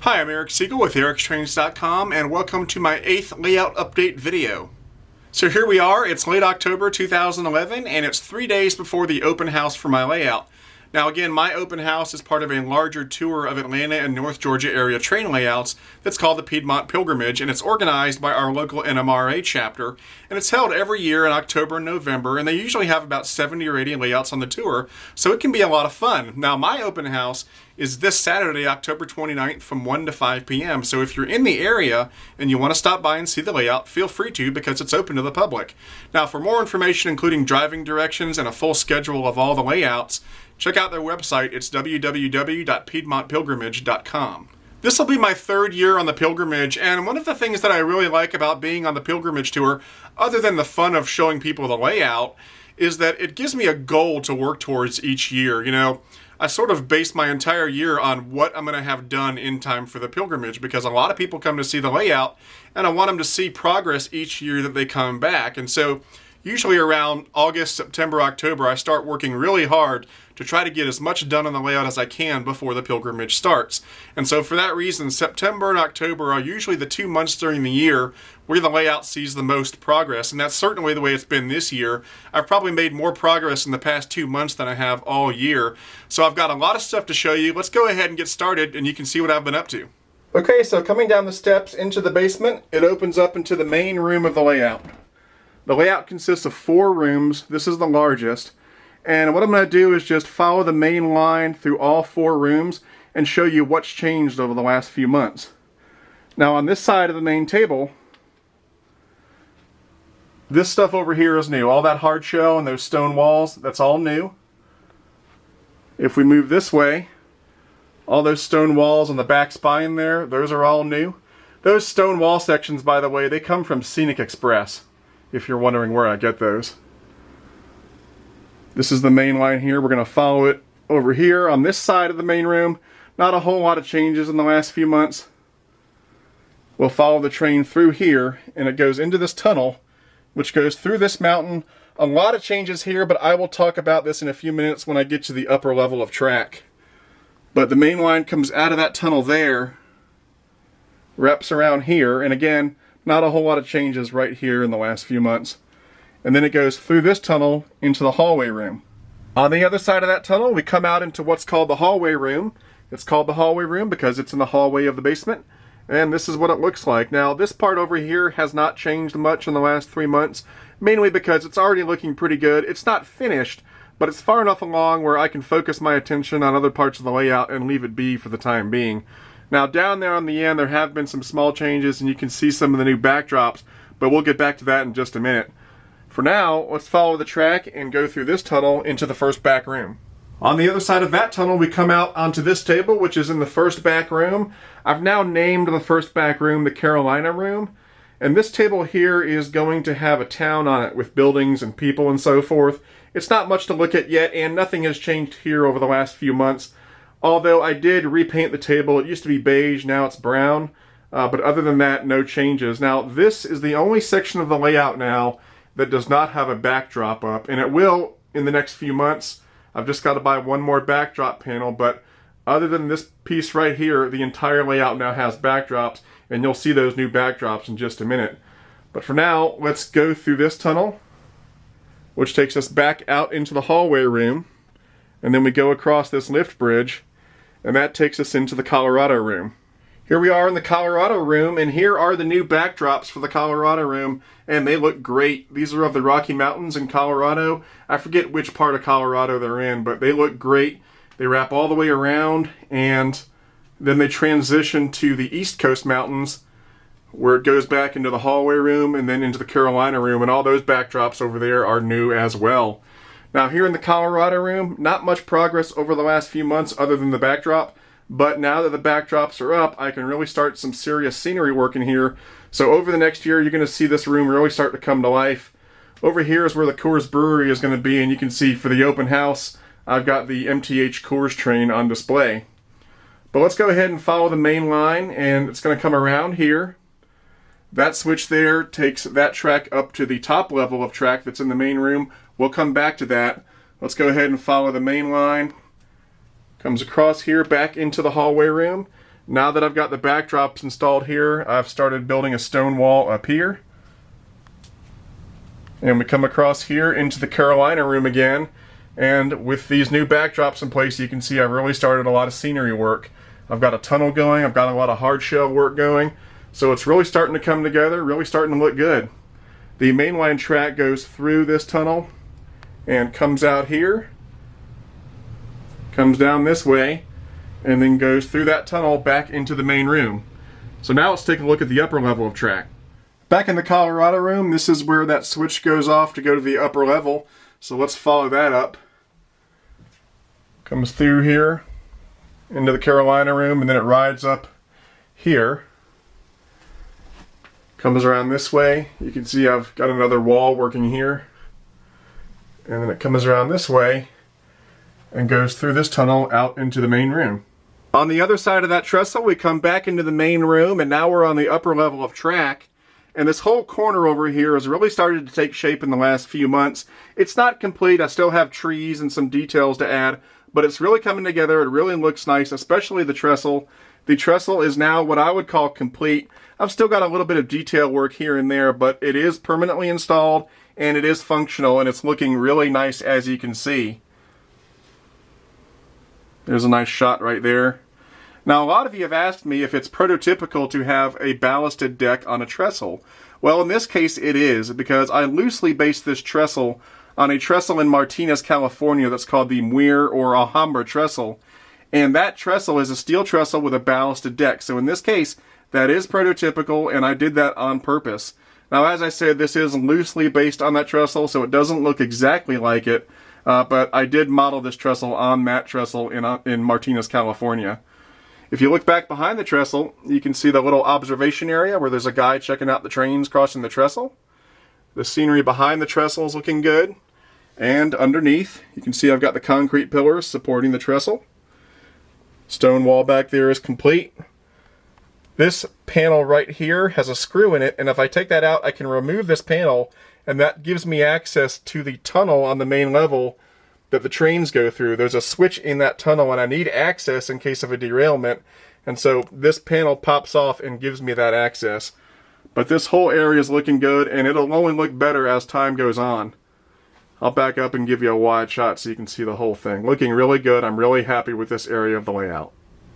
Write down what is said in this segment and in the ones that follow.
Hi, I'm Eric Siegel with ericstrains.com and welcome to my 8th layout update video. So here we are, it's late October 2011 and it's 3 days before the open house for my layout. Now again, my open house is part of a larger tour of Atlanta and North Georgia area train layouts that's called the Piedmont Pilgrimage, and it's organized by our local NMRA chapter, and it's held every year in October and November, and they usually have about 70 or 80 layouts on the tour, so it can be a lot of fun. Now my open house is this Saturday, October 29th from 1 to 5 p.m. So if you're in the area and you want to stop by and see the layout, feel free to, because it's open to the public. Now for more information, including driving directions and a full schedule of all the layouts, check out their website. It's www.piedmontpilgrimage.com. This will be my 3rd year on the pilgrimage, and one of the things that I really like about being on the pilgrimage tour, other than the fun of showing people the layout, is that it gives me a goal to work towards each year. You know, I sort of base my entire year on what I'm going to have done in time for the pilgrimage, because a lot of people come to see the layout and I want them to see progress each year that they come back. And so usually around August, September, October, I start working really hard to try to get as much done on the layout as I can before the pilgrimage starts. And so for that reason, September and October are usually the 2 months during the year where the layout sees the most progress, and that's certainly the way it's been this year. I've probably made more progress in the past 2 months than I have all year. So I've got a lot of stuff to show you. Let's go ahead and get started and you can see what I've been up to. Okay, so coming down the steps into the basement, it opens up into the main room of the layout. The layout consists of 4 rooms. This is the largest. And what I'm going to do is just follow the main line through all 4 rooms and show you what's changed over the last few months. Now on this side of the main table, this stuff over here is new. All that hard shell and those stone walls, that's all new. If we move this way, all those stone walls on the back spine there, those are all new. Those stone wall sections, by the way, they come from Scenic Express, if you're wondering where I get those. This is the main line here. We're going to follow it over here on this side of the main room. Not a whole lot of changes in the last few months. We'll follow the train through here, and it goes into this tunnel, which goes through this mountain. A lot of changes here, but I will talk about this in a few minutes when I get to the upper level of track. But the main line comes out of that tunnel there, wraps around here, and again, not a whole lot of changes right here in the last few months. And then it goes through this tunnel into the hallway room. On the other side of that tunnel, we come out into what's called the hallway room. It's called the hallway room because it's in the hallway of the basement. And this is what it looks like. Now, this part over here has not changed much in the last 3 months, mainly because it's already looking pretty good. It's not finished, but it's far enough along where I can focus my attention on other parts of the layout and leave it be for the time being. Now, down there on the end, there have been some small changes, and you can see some of the new backdrops, but we'll get back to that in just a minute. For now, let's follow the track and go through this tunnel into the first back room. On the other side of that tunnel, we come out onto this table, which is in the first back room. I've now named the first back room the Carolina room. And this table here is going to have a town on it with buildings and people and so forth. It's not much to look at yet, and nothing has changed here over the last few months. Although I did repaint the table. It used to be beige, now it's brown. But other than that, no changes. Now, this is the only section of the layout now that does not have a backdrop up, and it will in the next few months. I've just got to buy one more backdrop panel, but other than this piece right here, the entire layout now has backdrops, and you'll see those new backdrops in just a minute. But for now, let's go through this tunnel, which takes us back out into the hallway room, and then we go across this lift bridge, and that takes us into the Colorado room. Here we are in the Colorado room, and here are the new backdrops for the Colorado room, and they look great. These are of the Rocky Mountains in Colorado. I forget which part of Colorado they're in, but they look great. They wrap all the way around, and then they transition to the East Coast Mountains, where it goes back into the hallway room and then into the Carolina room, and all those backdrops over there are new as well. Now here in the Colorado room, not much progress over the last few months other than the backdrop. But now that the backdrops are up, I can really start some serious scenery work in here. So over the next year, you're going to see this room really start to come to life. Over here is where the Coors Brewery is going to be, and you can see for the open house, I've got the MTH Coors train on display. But let's go ahead and follow the main line, and it's going to come around here. That switch there takes that track up to the top level of track that's in the main room. We'll come back to that. Let's go ahead and follow the main line. Comes across here, back into the hallway room. Now that I've got the backdrops installed here, I've started building a stone wall up here. And we come across here into the Carolina room again. And with these new backdrops in place, you can see I've really started a lot of scenery work. I've got a tunnel going, I've got a lot of hard shell work going. So it's really starting to come together, really starting to look good. The mainline track goes through this tunnel and comes out here, comes down this way, and then goes through that tunnel back into the main room. So now let's take a look at the upper level of track. Back in the Colorado room, this is where that switch goes off to go to the upper level. So let's follow that up. Comes through here into the Carolina room, and then it rides up here. Comes around this way. You can see I've got another wall working here. And then it comes around this way and goes through this tunnel out into the main room. On the other side of that trestle, we come back into the main room, and now we're on the upper level of track. And this whole corner over here has really started to take shape in the last few months. It's not complete. I still have trees and some details to add, but it's really coming together. It really looks nice, especially the trestle. The trestle is now what I would call complete. I've still got a little bit of detail work here and there, but it is permanently installed and it is functional, and it's looking really nice, as you can see. There's a nice shot right there. Now, a lot of you have asked me if it's prototypical to have a ballasted deck on a trestle. Well, in this case it is, because I loosely based this trestle on a trestle in Martinez, California that's called the Muir or Alhambra trestle. And that trestle is a steel trestle with a ballasted deck. So in this case, that is prototypical, and I did that on purpose. Now, as I said, this is loosely based on that trestle, so it doesn't look exactly like it. But I did model this trestle on that trestle in Martinez, California. If you look back behind the trestle, you can see the little observation area where there's a guy checking out the trains crossing the trestle. The scenery behind the trestle is looking good. And underneath, you can see I've got the concrete pillars supporting the trestle. Stone wall back there is complete. This panel right here has a screw in it, and if I take that out, I can remove this panel, and that gives me access to the tunnel on the main level that the trains go through. There's a switch in that tunnel, and I need access in case of a derailment, and so this panel pops off and gives me that access. But this whole area is looking good, and it'll only look better as time goes on. I'll back up and give you a wide shot so you can see the whole thing. Looking really good. I'm really happy with this area of the layout.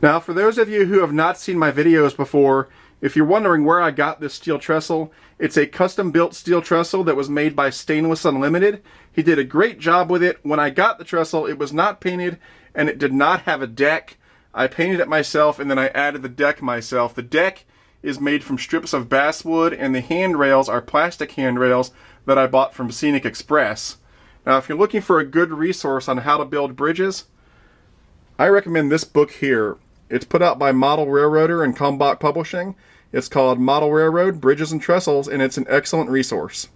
Now, for those of you who have not seen my videos before, if you're wondering where I got this steel trestle, it's a custom-built steel trestle that was made by Stainless Unlimited. He did a great job with it. When I got the trestle, it was not painted, and it did not have a deck. I painted it myself, and then I added the deck myself. The deck is made from strips of basswood, and the handrails are plastic handrails that I bought from Scenic Express. Now, if you're looking for a good resource on how to build bridges, I recommend this book here. It's put out by Model Railroader and Kalmbach Publishing. It's called Model Railroad, Bridges and Trestles, and it's an excellent resource.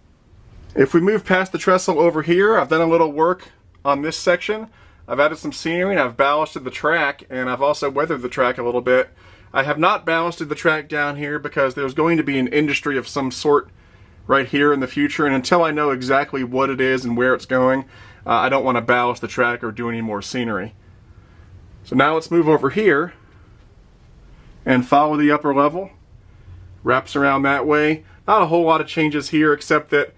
If we move past the trestle over here, I've done a little work on this section. I've added some scenery, and I've ballasted the track, and I've also weathered the track a little bit. I have not ballasted the track down here because there's going to be an industry of some sort right here in the future, and until I know exactly what it is and where it's going, I don't want to ballast the track or do any more scenery. So now let's move over here and follow the upper level. Wraps around that way. Not a whole lot of changes here, except that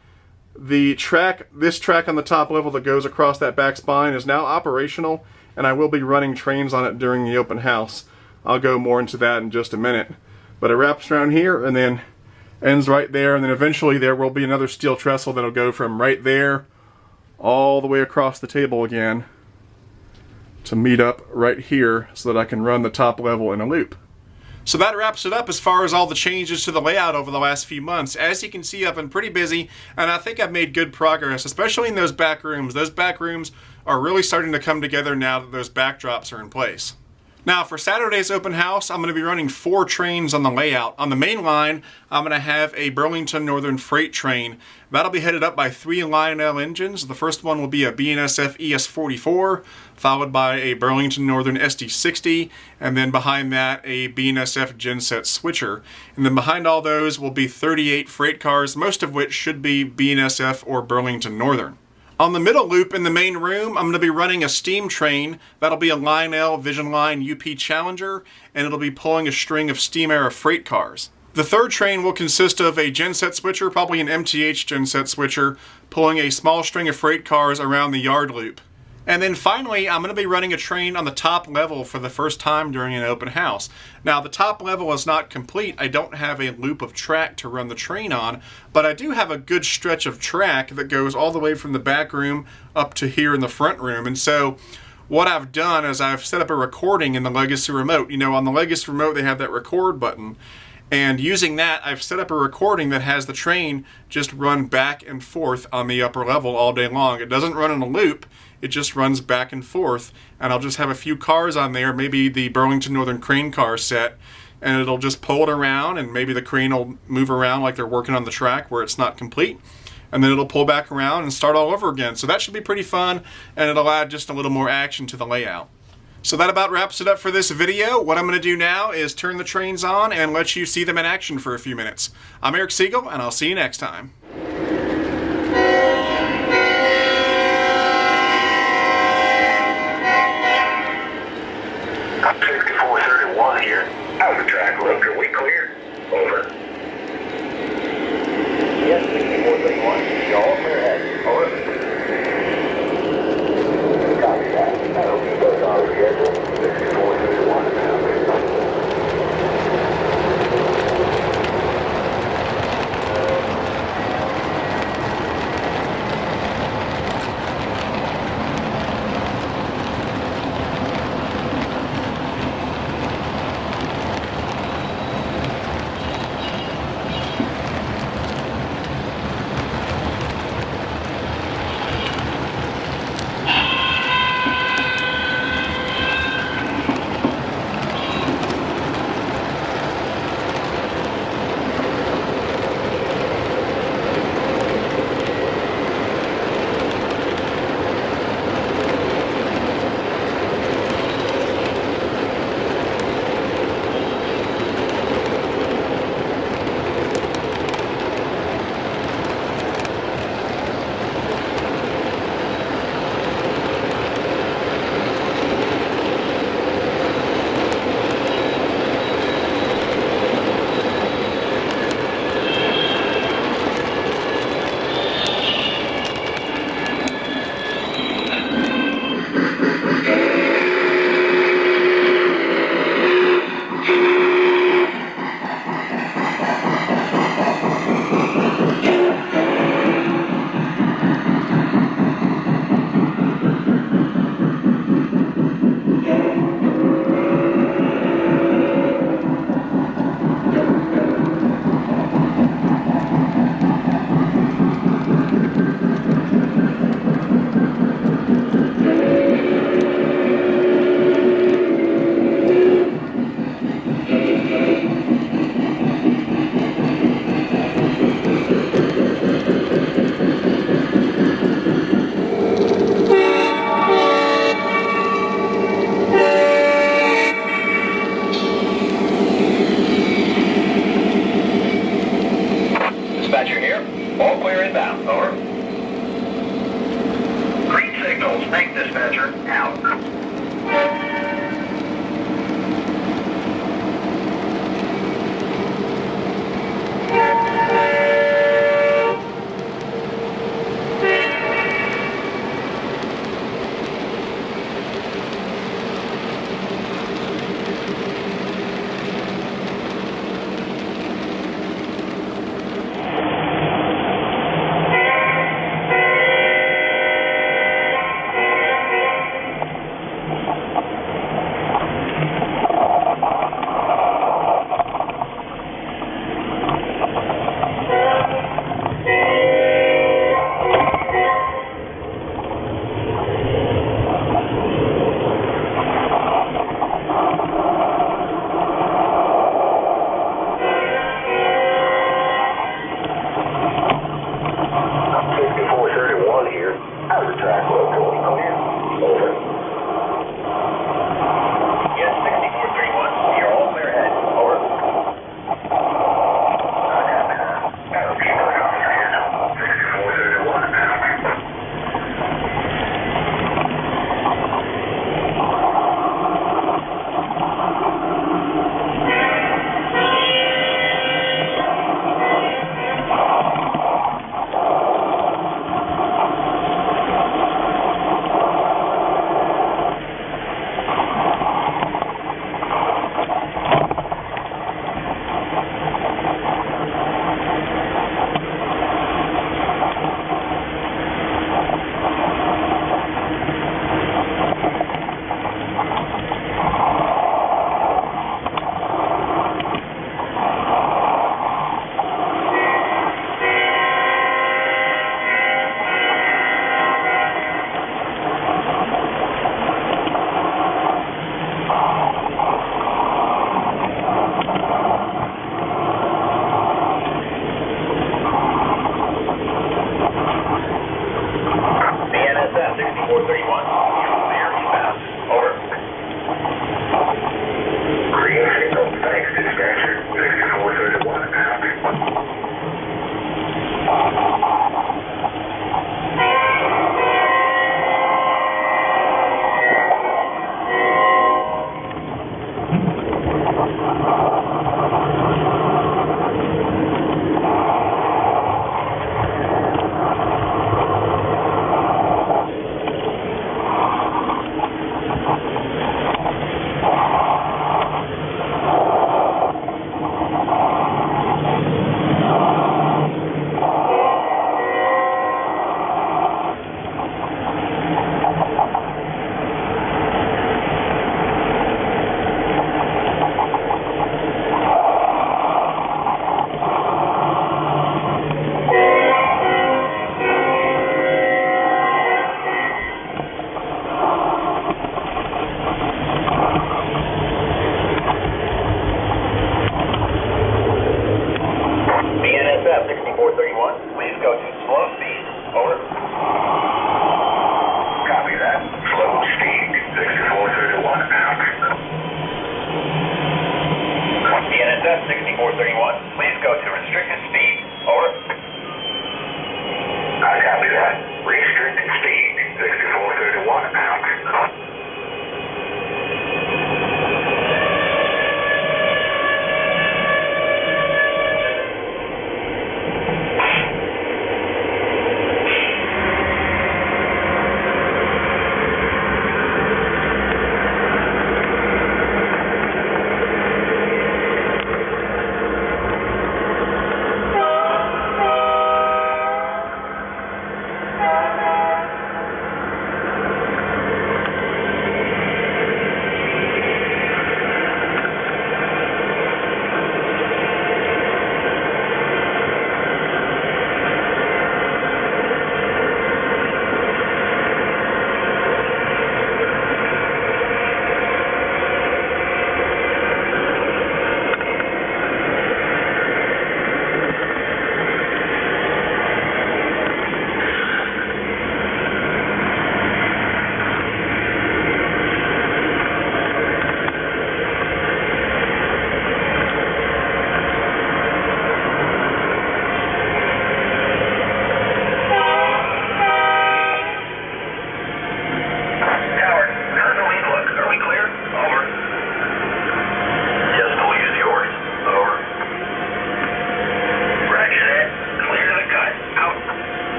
the track, this track on the top level that goes across that back spine is now operational, and I will be running trains on it during the open house. I'll go more into that in just a minute. But it wraps around here and then ends right there, and then eventually there will be another steel trestle that'll go from right there all the way across the table again to meet up right here so that I can run the top level in a loop. So that wraps it up as far as all the changes to the layout over the last few months. As you can see, I've been pretty busy, and I think I've made good progress, especially in those back rooms. Those back rooms are really starting to come together now that those backdrops are in place. Now, for Saturday's open house, I'm going to be running 4 trains on the layout. On the main line, I'm going to have a Burlington Northern freight train. That'll be headed up by 3 Lionel engines. The first one will be a BNSF ES44, followed by a Burlington Northern SD60, and then behind that, a BNSF genset switcher. And then behind all those will be 38 freight cars, most of which should be BNSF or Burlington Northern. On the middle loop in the main room, I'm going to be running a steam train. That'll be a Line L Vision Line UP Challenger, and it'll be pulling a string of steam era freight cars. The third train will consist of a genset switcher, probably an MTH genset switcher, pulling a small string of freight cars around the yard loop. And then finally, I'm going to be running a train on the top level for the first time during an open house. Now, the top level is not complete. I don't have a loop of track to run the train on, but I do have a good stretch of track that goes all the way from the back room up to here in the front room. And so what I've done is I've set up a recording in the Legacy remote. You know, on the Legacy remote, they have that record button. And using that, I've set up a recording that has the train just run back and forth on the upper level all day long. It doesn't run in a loop. It just runs back and forth, and I'll just have a few cars on there, maybe the Burlington Northern crane car set, and it'll just pull it around, and maybe the crane will move around like they're working on the track where it's not complete, and then it'll pull back around and start all over again. So that should be pretty fun, and it'll add just a little more action to the layout. So that about wraps it up for this video. What I'm going to do now is turn the trains on and let you see them in action for a few minutes. I'm Eric Siegel, and I'll see you next time. Here. How's the track look? Are we clear? Over. Yes, 6431. Y'all clear ahead. Over. Copy that. I hope you both on schedule. 6431 now. Dispatcher here. All clear inbound. Over. Green signals. Make dispatcher. Out. 6431 here. How's the track look?